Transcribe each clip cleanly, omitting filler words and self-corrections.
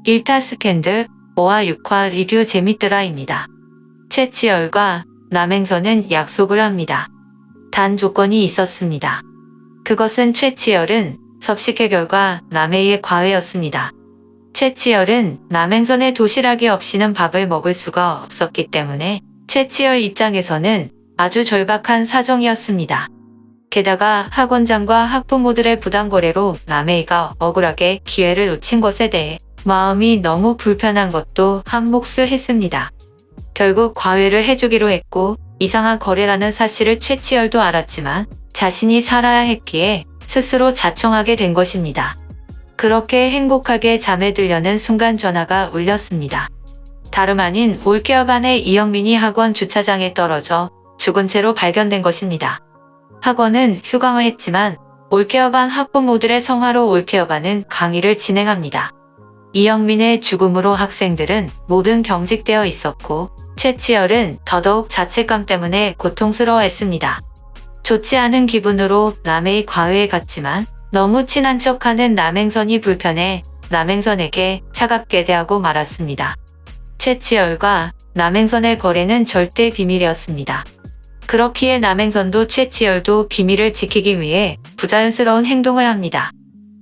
1타 스캔들 5화 6화 리뷰 재밌더라입니다. 최치열과 남행선은 약속을 합니다. 단 조건이 있었습니다. 그것은 최치열은 섭식 해결과 남해의 과외였습니다. 최치열은 남행선의 도시락이 없이는 밥을 먹을 수가 없었기 때문에 최치열 입장에서는 아주 절박한 사정이었습니다. 게다가 학원장과 학부모들의 부당거래로 남해이가 억울하게 기회를 놓친 것에 대해 마음이 너무 불편한 것도 한 몫을 했습니다. 결국 과외를 해주기로 했고 이상한 거래라는 사실을 최치열도 알았지만 자신이 살아야 했기에 스스로 자청하게 된 것입니다. 그렇게 행복하게 잠에 들려는 순간 전화가 울렸습니다. 다름 아닌 올케어 반의 이영민이 학원 주차장에 떨어져 죽은 채로 발견된 것입니다. 학원은 휴강을 했지만 올케어 반 학부모들의 성화로 올케어 반은 강의를 진행합니다. 이영민의 죽음으로 학생들은 모든 경직되어 있었고 최치열은 더더욱 자책감 때문에 고통스러워했습니다. 좋지 않은 기분으로 남해의 과외에 갔지만 너무 친한 척하는 남행선이 불편해 남행선에게 차갑게 대하고 말았습니다. 최치열과 남행선의 거래는 절대 비밀이었습니다. 그렇기에 남행선도 최치열도 비밀을 지키기 위해 부자연스러운 행동을 합니다.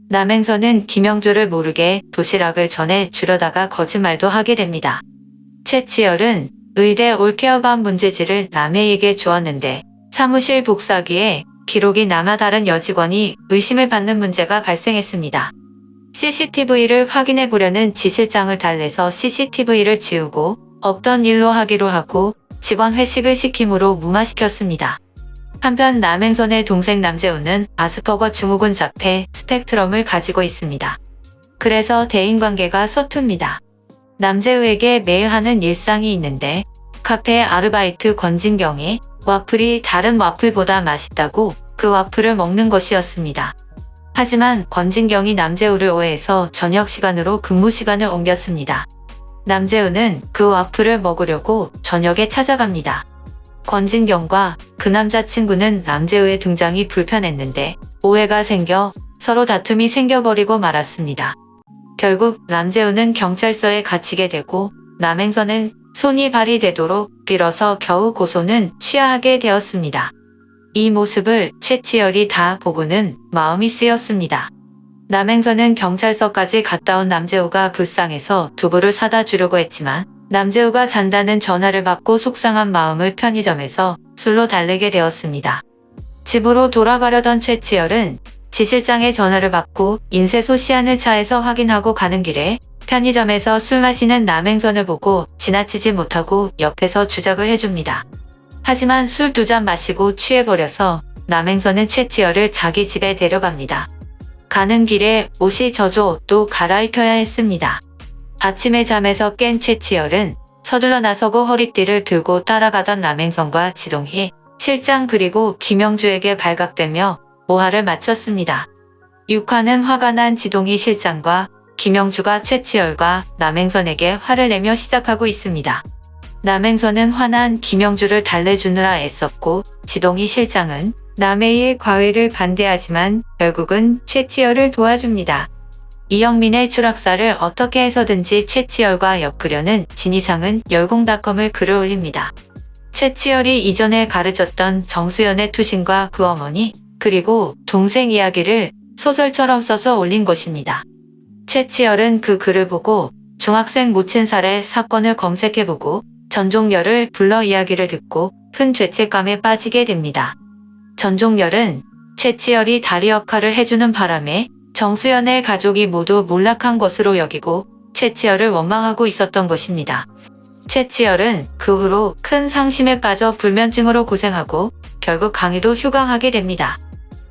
남행선은 김영조를 모르게 도시락을 전해 주려다가 거짓말도 하게 됩니다. 최치열은 의대 올케어 반 문제지를 남해에게 주었는데 사무실 복사기에 기록이 남아 다른 여직원이 의심을 받는 문제가 발생했습니다. CCTV를 확인해 보려는 지실장을 달래서 CCTV를 지우고 없던 일로 하기로 하고 직원 회식을 시킴으로 무마시켰습니다. 한편 남행선의 동생 남재우는 아스퍼거 증후군 자폐 스펙트럼을 가지고 있습니다. 그래서 대인관계가 서툽니다. 남재우에게 매일 하는 일상이 있는데 카페 아르바이트 권진경이 와플이 다른 와플보다 맛있다고 그 와플을 먹는 것이었습니다. 하지만 권진경이 남재우를 오해해서 저녁 시간으로 근무 시간을 옮겼습니다. 남재우는 그 와플을 먹으려고 저녁에 찾아갑니다. 권진경과 그 남자친구는 남재우의 등장이 불편했는데 오해가 생겨 서로 다툼이 생겨버리고 말았습니다. 결국 남재우는 경찰서에 갇히게 되고 남행선은 손이 발휘되도록 빌어서 겨우 고소는 취하하게 되었습니다. 이 모습을 최치열이 다 보고는 마음이 쓰였습니다. 남행선은 경찰서까지 갔다 온 남재우가 불쌍해서 두부를 사다 주려고 했지만 남재우가 잔다는 전화를 받고 속상한 마음을 편의점에서 술로 달래게 되었습니다. 집으로 돌아가려던 최치열은 지실장의 전화를 받고 인쇄소 시안을 차에서 확인하고 가는 길에 편의점에서 술 마시는 남행선을 보고 지나치지 못하고 옆에서 주작을 해줍니다. 하지만 술 2잔 마시고 취해버려서 남행선은 최치열을 자기 집에 데려갑니다. 가는 길에 옷이 젖어 옷도 갈아입혀야 했습니다. 아침에 잠에서 깬 최치열은 서둘러 나서고 허리띠를 들고 따라가던 남행선과 지동희, 실장 그리고 김영주에게 발각되며 5화를 마쳤습니다. 6화는 화가 난 지동희 실장과 김영주가 최치열과 남행선에게 화를 내며 시작하고 있습니다. 남행선은 화난 김영주를 달래주느라 애썼고 지동희 실장은 남해의 과외를 반대하지만 결국은 최치열을 도와줍니다. 이영민의 추락사를 어떻게 해서든지 최치열과 엮으려는 진이상은 열공닷컴을 글을 올립니다. 최치열이 이전에 가르쳤던 정수연의 투신과 그 어머니 그리고 동생 이야기를 소설처럼 써서 올린 것입니다. 최치열은 그 글을 보고 중학생 모친 살해 사건을 검색해보고 전종열을 불러 이야기를 듣고 큰 죄책감에 빠지게 됩니다. 전종열은 최치열이 다리 역할을 해주는 바람에 정수연의 가족이 모두 몰락한 것으로 여기고 최치열을 원망하고 있었던 것입니다. 최치열은 그 후로 큰 상심에 빠져 불면증으로 고생하고 결국 강의도 휴강하게 됩니다.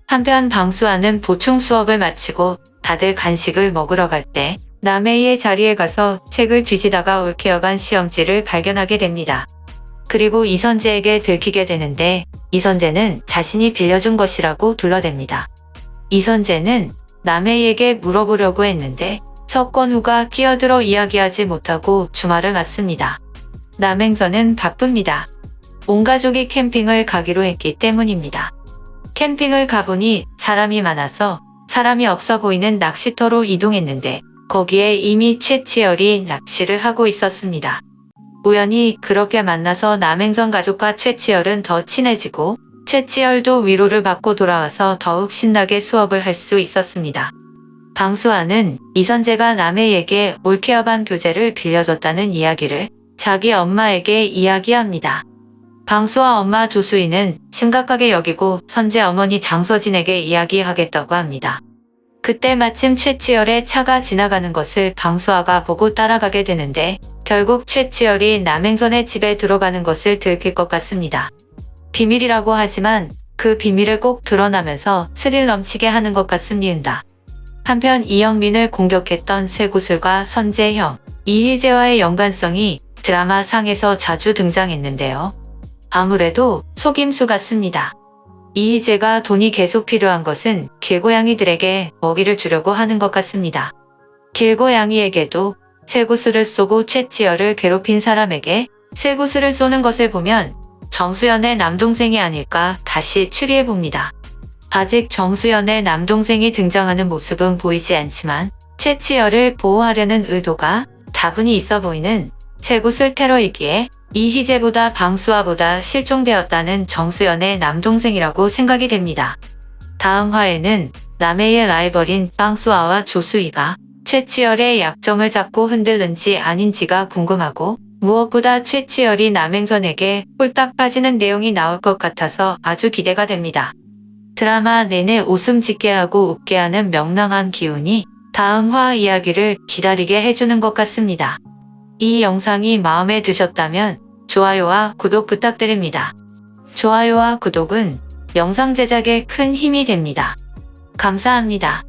한편 방수아는 보충 수업을 마치고 다들 간식을 먹으러 갈 때 남해의 자리에 가서 책을 뒤지다가 올케어반 시험지를 발견하게 됩니다. 그리고 이선재에게 들키게 되는데 이선재는 자신이 빌려준 것이라고 둘러댑니다. 이선재는 남해에게 물어보려고 했는데 석권우가 끼어들어 이야기하지 못하고 주말을 맞습니다. 남행선은 바쁩니다. 온 가족이 캠핑을 가기로 했기 때문입니다. 캠핑을 가보니 사람이 많아서 사람이 없어 보이는 낚시터로 이동했는데 거기에 이미 최치열이 낚시를 하고 있었습니다. 우연히 그렇게 만나서 남행선 가족과 최치열은 더 친해지고 최치열도 위로를 받고 돌아와서 더욱 신나게 수업을 할 수 있었습니다. 방수아는 이선재가 남해에게 올케어반 교재를 빌려줬다는 이야기를 자기 엄마에게 이야기합니다. 방수아 엄마 조수희는 심각하게 여기고 선재 어머니 장서진에게 이야기하겠다고 합니다. 그때 마침 최치열의 차가 지나가는 것을 방수아가 보고 따라가게 되는데 결국 최치열이 남행선의 집에 들어가는 것을 들킬 것 같습니다. 비밀이라고 하지만 그 비밀을 꼭 드러나면서 스릴 넘치게 하는 것 같습니다. 한편 이영민을 공격했던 쇠구슬과 선재형, 이희재와의 연관성이 드라마 상에서 자주 등장했는데요. 아무래도 속임수 같습니다. 이희재가 돈이 계속 필요한 것은 길고양이들에게 먹이를 주려고 하는 것 같습니다. 길고양이에게도 쇠구슬을 쏘고 최치열을 괴롭힌 사람에게 쇠구슬을 쏘는 것을 보면 정수연의 남동생이 아닐까 다시 추리해봅니다. 아직 정수연의 남동생이 등장하는 모습은 보이지 않지만 최치열을 보호하려는 의도가 다분히 있어 보이는 쇠구슬 테러이기에 이희재보다 방수아보다 실종되었다는 정수연의 남동생이라고 생각이 됩니다. 다음 화에는 남해의 라이벌인 방수아와 조수희가 최치열의 약점을 잡고 흔들는지 아닌지가 궁금하고 무엇보다 최치열이 남행선에게 홀딱 빠지는 내용이 나올 것 같아서 아주 기대가 됩니다. 드라마 내내 웃음 짓게 하고 웃게 하는 명랑한 기운이 다음 화 이야기를 기다리게 해주는 것 같습니다. 이 영상이 마음에 드셨다면 좋아요와 구독 부탁드립니다. 좋아요와 구독은 영상 제작에 큰 힘이 됩니다. 감사합니다.